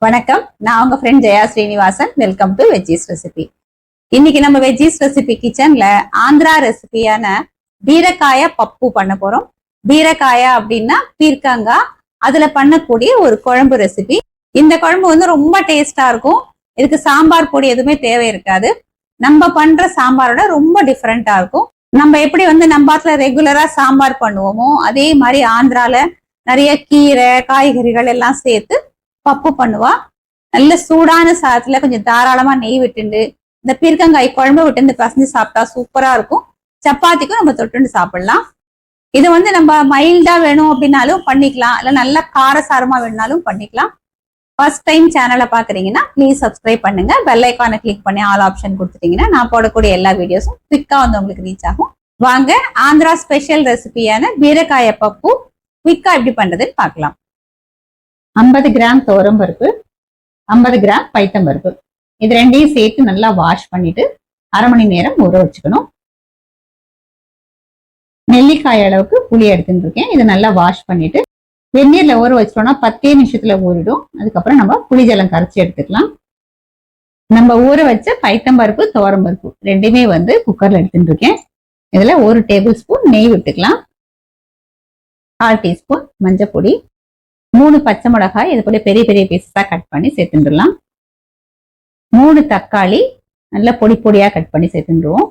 வணக்கம். நான் உங்க friend Jaya Srinivasan. Welcome to veggies recipe. இன்னைக்கு நம்ம வெஜ்ஜீஸ் ரெசிபி கிச்சன்ல ஆந்திரா ரெசிபியான பீரக்காய பப்பு பண்ண போறோம். பீரக்காயா அப்படின்னா பீர்க்கங்காய், அதுல பண்ணக்கூடிய ஒரு குழம்பு ரெசிபி. இந்த குழம்பு வந்து ரொம்ப டேஸ்டா இருக்கும். இதுக்கு சாம்பார் பொடி எதுவுமே தேவை இருக்காது. நம்ம பண்ற சாம்பாரோட ரொம்ப டிஃப்ரெண்டா இருக்கும். நம்ம எப்படி வந்து நம்ம பாத்துல ரெகுலரா சாம்பார் பண்ணுவோமோ அதே மாதிரி ஆந்திரால நிறைய கீரை காய்கறிகள் எல்லாம் சேர்த்து பப்பு பண்ணுவா. நல்ல சூடான சாதத்துல கொஞ்சம் தாராளமா நெய் விட்டுண்டு இந்த பீர்க்கங்காய் குழம்பு விட்டு இந்த பசஞ்சு சாப்பிட்டா சூப்பரா இருக்கும். சப்பாத்திக்கும் நம்ம தொட்டுண்டு சாப்பிடலாம். இது வந்து நம்ம மைல்டா வேணும் அப்படின்னாலும் பண்ணிக்கலாம், இல்ல நல்லா காரசாரமா வேணும்னாலும் பண்ணிக்கலாம். ஃபர்ஸ்ட் டைம் சேனலை பாக்குறீங்கன்னா ப்ளீஸ் சப்ஸ்கிரைப் பண்ணுங்க. பெல் ஐக்கானை கிளிக் பண்ணி ஆல் ஆப்ஷன் கொடுத்துட்டீங்கன்னா நான் போடக்கூடிய எல்லா வீடியோஸும் குவிக்கா வந்து உங்களுக்கு ரீச் ஆகும். வாங்க ஆந்திரா ஸ்பெஷல் ரெசிபியான பீரக்காய பப்பு குவிக்கா எப்படி பண்றதுன்னு பார்க்கலாம். 50 கிராம் துவரம்பருப்பு, 50 கிராம் பைத்தம்பருப்பு, இது ரெண்டையும் சேர்த்து நல்லா வாஷ் பண்ணிட்டு அரை மணி நேரம் ஊற வச்சுக்கணும். நெல்லிக்காய் அளவுக்கு புளி எடுத்துட்டு இருக்கேன். இதை நல்லா வாஷ் பண்ணிட்டு வெந்நீர்ல ஊற வச்சிட்டோம்னா 10 நிமிஷத்துல ஊறிடும். அதுக்கப்புறம் நம்ம புளி ஜலம் கரைச்சி எடுத்துக்கலாம். நம்ம ஊற வச்ச பைத்தம்பருப்பு துவரம்பருப்பு ரெண்டுமே வந்து குக்கர்ல எடுத்துட்டு இருக்கேன். இதுல 1 டேபிள் ஸ்பூன் நெய் விட்டுக்கலாம். 1/4 டீஸ்பூன் மஞ்சள் பொடி, 3 பச்சை மிளகாய் இது போல பெரிய பெரிய பீஸஸா கட் பண்ணி சேர்த்துடலாம். 3 தக்காளி நல்லா பொடி பொடியா கட் பண்ணி சேர்த்துடுவோம்.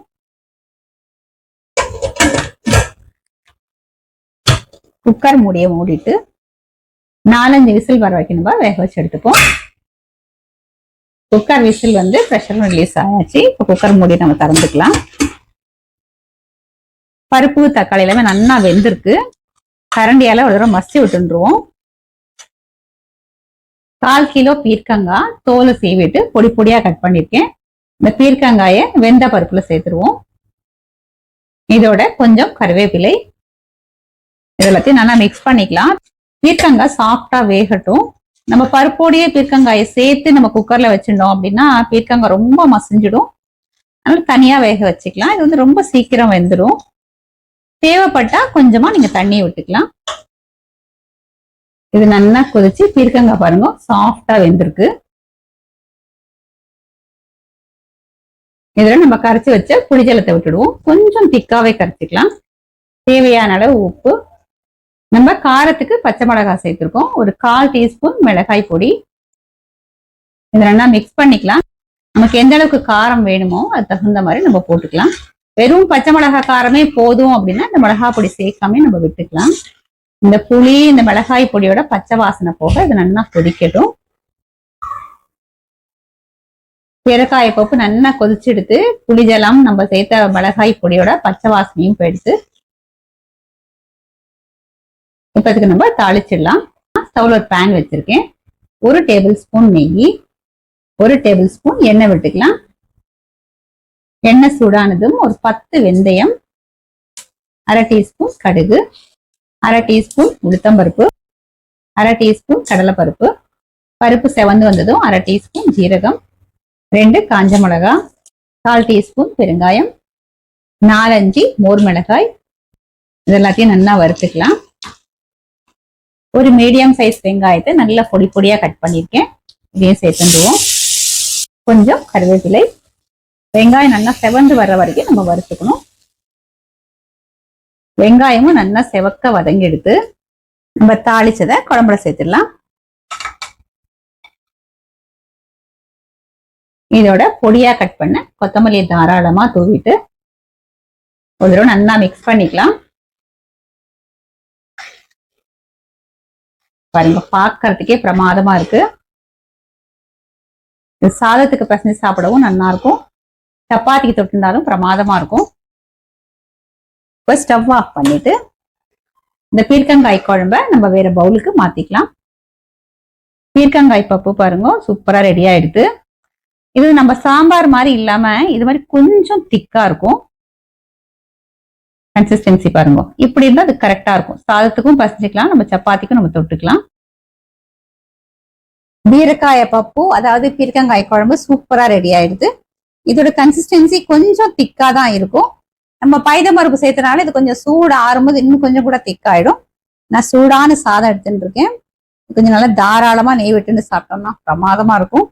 குக்கர் மூடிய மூடிட்டு 4-5 விசில் வர வைக்கணும்பா வேக வச்சு எடுத்துப்போம். குக்கர் விசில் வந்து ப்ரெஷர் ரிலீஸ் ஆயாச்சு. இப்போ குக்கர் மூடி நம்ம திறந்துக்கலாம். பருப்பு தக்காளி எல்லாமே நல்லா வெந்திருக்கு. கரண்டியால ஒரு தடவை மசி விட்டுருவோம். 1/4 கிலோ பீர்க்கங்காய் தோலை சீவிட்டு பொடி பொடியா கட் பண்ணிருக்கேன். இந்த பீர்க்கங்காய வெந்த பருப்புல சேர்த்துருவோம். இதோட கொஞ்சம் கருவேப்பிலை, இதெல்லாத்தையும் நல்லா மிக்ஸ் பண்ணிக்கலாம். பீர்க்கங்காய் சாஃப்டா வேகட்டும். நம்ம பருப்போடையே பீர்க்கங்காயை சேர்த்து நம்ம குக்கர்ல வச்சிருந்தோம் அப்படின்னா பீர்க்கங்காய் ரொம்ப மசிஞ்சிடும். அதனால தனியா வேக வச்சுக்கலாம். இது வந்து ரொம்ப சீக்கிரம் வெந்துடும். தேவைப்பட்டா கொஞ்சமா நீங்க தண்ணி விட்டுக்கலாம். இது நல்லா கொதிச்சு பீர்க்கங்காய் பாருங்க சாஃப்டா வெந்திருக்கு. இதுல நம்ம கரைச்சி வச்ச புளிஜலத்தை விட்டுடுவோம். கொஞ்சம் திக்காவே கரைச்சிக்கலாம். தேவையான அளவு உப்பு, நம்ம காரத்துக்கு பச்சை மிளகாய் சேர்த்திருக்கோம். ஒரு 1/4 டீஸ்பூன் மிளகாய் பொடி. இதை நல்லா மிக்ஸ் பண்ணிக்கலாம். நமக்கு எந்த அளவுக்கு காரம் வேணுமோ அது தகுந்த மாதிரி நம்ம போட்டுக்கலாம். வெறும் பச்சை மிளகாய் காரமே போதும் அப்படின்னா இந்த மிளகாய் பொடி சேர்க்காம நம்ம விட்டுக்கலாம். இந்த புளி இந்த மிளகாய் பொடியோட பச்சை வாசனை போக இது நல்லா கொதிக்கட்டும். பீரக்காய பப்பு நல்லா கொதிச்செடுத்து புளி ஜலம் நம்ம சேர்த்த மிளகாய் பொடியோட பச்சை வாசனையும் போயிடுத்து. இப்ப இதுக்கு நம்ம தாளிச்சிடலாம். ஸ்டவ்ல ஒரு பேன் வச்சிருக்கேன். 1 டேபிள் ஸ்பூன் நெய், 1 டேபிள் ஸ்பூன் எண்ணெய் விட்டுக்கலாம். எண்ணெய் சூடானதும் ஒரு 10 வெந்தயம், 1/2 டீஸ்பூன் கடுகு, 1/2 டீஸ்பூன் உளுத்தம்பருப்பு, 1/2 டீஸ்பூன் கடலைப்பருப்பு, பருப்பு செவந்து வந்ததும் 1/2 டீஸ்பூன் ஜீரகம், 2 காஞ்ச மிளகாய், 1/4 டீஸ்பூன் பெருங்காயம், 4-5 மோர் மிளகாய், இதெல்லாத்தையும் நல்லா வறுத்துக்கலாம். ஒரு மீடியம் சைஸ் வெங்காயத்தை நல்லா பொடி பொடியா கட் பண்ணிருக்கேன். இதையும் சேர்த்துடுவோம். கொஞ்சம் கருவேப்பிலை. வெங்காயம் நல்லா செவந்து வர்ற வரைக்கும் நம்ம வறுத்துக்கணும். வெங்காயமும் நல்லா செவக்க வதங்கி எடுத்து நம்ம தாளிச்சதை குழம்புல சேர்த்துடலாம். இதோட பொடியா கட் பண்ண கொத்தமல்லியை தாராளமா தூவிட்டு ஒரு தடவை நல்லா மிக்ஸ் பண்ணிக்கலாம். பாருங்க பார்க்கறதுக்கே பிரமாதமா இருக்கு. சாதத்துக்கு பசங்க சாப்பிடவும் நல்லா இருக்கும். சப்பாத்திக்கு தொட்டிருந்தாலும் பிரமாதமா இருக்கும். இப்போ ஸ்டவ் ஆஃப் பண்ணிட்டு இந்த பீர்க்கங்காய் குழம்ப நம்ம வேற பவுலுக்கு மாத்திக்கலாம். பீர்க்கங்காய் பப்பு பாருங்க சூப்பரா ரெடி ஆயிடுது. இது நம்ம சாம்பார் மாதிரி இல்லாம இது மாதிரி கொஞ்சம் திக்கா இருக்கும். கன்சிஸ்டன்சி பாருங்க இப்படி இருந்தா அது கரெக்டா இருக்கும். சாதத்துக்கும் பசிச்சுக்கலாம், நம்ம சப்பாத்திக்கும் நம்ம தொட்டுக்கலாம். பீரக்காய பப்பு அதாவது பீர்க்கங்காய் குழம்பு சூப்பரா ரெடி ஆயிடுது. இதோட கன்சிஸ்டன்சி கொஞ்சம் திக்கா தான் இருக்கும். நம்ம பைத்தம்பருப்பு சேர்த்தனால இது கொஞ்சம் சூடு ஆறும்போது இன்னும் கொஞ்சம் கூட திக்காயிடும். நான் சூடான சாதம் எடுத்துட்டு இருக்கேன். கொஞ்சம் நல்லா தாராளமா நெய் விட்டுன்னு சாப்பிட்டோம்னா பிரமாதமா இருக்கும்.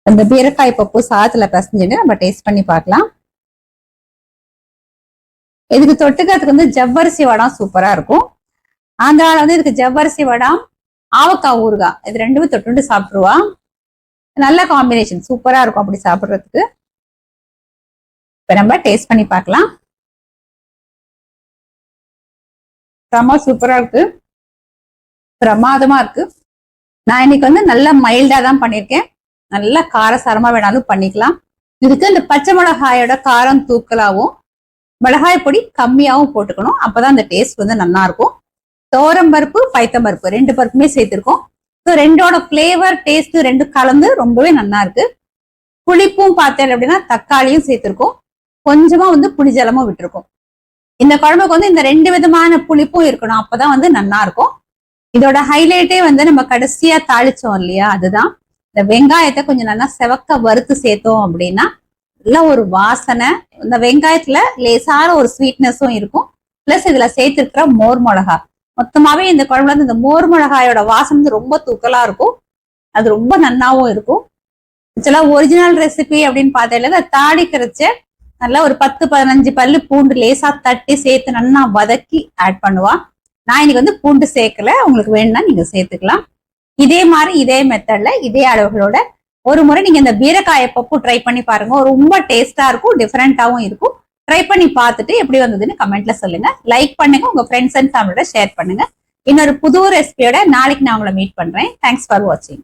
அந்த பீரக்காய் பப்பு சாதத்துல பிசைஞ்சுட்டு நம்ம டேஸ்ட் பண்ணி பார்க்கலாம். இதுக்கு தொட்டுக்கிறதுக்கு வந்து ஜவ்வரிசி வடம் சூப்பரா இருக்கும். ஆந்திரால வந்து இதுக்கு ஜவ்வரிசி வடம், ஆவக்காய் ஊறுகாய் இது ரெண்டுமே தொட்டுண்டு சாப்பிடுவா. நல்ல காம்பினேஷன், சூப்பரா இருக்கும் அப்படி சாப்பிடுறதுக்கு. இப்ப நம்ம டேஸ்ட் பண்ணி பார்க்கலாம். ரொம்ப சூப்பரா இருக்கு, பிரமாதமா இருக்கு. நான் இன்னைக்கு வந்து நல்ல மைல்டா தான் பண்ணிருக்கேன். நல்ல காரசாரமா வேணாலும் பண்ணிக்கலாம். இதுக்கு இந்த பச்சை மிளகாயோட காரம் தூக்கலாவும் மிளகாய் பொடி கம்மியாவும் போட்டுக்கணும். அப்பதான் அந்த டேஸ்ட் வந்து நல்லா இருக்கும். தோரம் பருப்பு, பைத்தம் பருப்பு ரெண்டு பருப்புமே சேர்த்திருக்கோம். ஸோ ரெண்டோட பிளேவர் டேஸ்ட் ரெண்டும் கலந்து ரொம்பவே நல்லா இருக்கு. புளிப்பும் பார்த்தேன் அப்படின்னா தக்காளியும் சேர்த்திருக்கோம். கொஞ்சமா வந்து புளிஜலமும் விட்டுருக்கோம். இந்த குழம்புக்கு வந்து இந்த ரெண்டு விதமான புளிப்பும் இருக்கணும், அப்பதான் வந்து நல்லா இருக்கும். இதோட ஹைலைட்டே வந்து நம்ம கடைசியா தாளிச்சோம் இல்லையா, அதுதான். இந்த வெங்காயத்தை கொஞ்சம் நல்லா செவக்க வறுத்து சேர்த்தோம் அப்படின்னா நல்ல ஒரு வாசனை. இந்த வெங்காயத்துல லேசான ஒரு ஸ்வீட்னஸும் இருக்கும். பிளஸ் இதுல சேர்த்திருக்கிற மோர் மிளகா, மொத்தமாவே இந்த குழம்புல இருந்து இந்த மோர் மிளகாயோட வாசம் வந்து ரொம்ப தூக்கலா இருக்கும். அது ரொம்ப நன்னாவும் இருக்கும். ஆக்சுவலா ஒரிஜினல் ரெசிபி அப்படின்னு பார்த்தேன், தாளிக்கிறச்ச நல்லா ஒரு 10-15 பல்லு பூண்டு லேசா தட்டி சேர்த்து நல்லா வதக்கி ஆட் பண்ணுவா. நான் இன்னைக்கு வந்து பூண்டு சேர்க்கல, உங்களுக்கு வேணும்னா நீங்க சேர்த்துக்கலாம். இதே மாதிரி இதே மெத்தட்ல இதே அளவுகளோட ஒரு முறை நீங்க இந்த பீரக்காய பப்பு ட்ரை பண்ணி பாருங்க. ரொம்ப டேஸ்டா இருக்கும், டிஃபரெண்டாவும் இருக்கும். ட்ரை பண்ணி பார்த்துட்டு எப்படி வந்ததுன்னு கமெண்ட்ல சொல்லுங்க. லைக் பண்ணுங்க, உங்க ஃப்ரெண்ட்ஸ் அண்ட் ஃபேமிலியோட ஷேர் பண்ணுங்க. இன்னொரு புது ரெசிபியோட நாளைக்கு நான் உங்களை மீட் பண்றேன். தேங்க்ஸ் ஃபார் வாட்சிங்.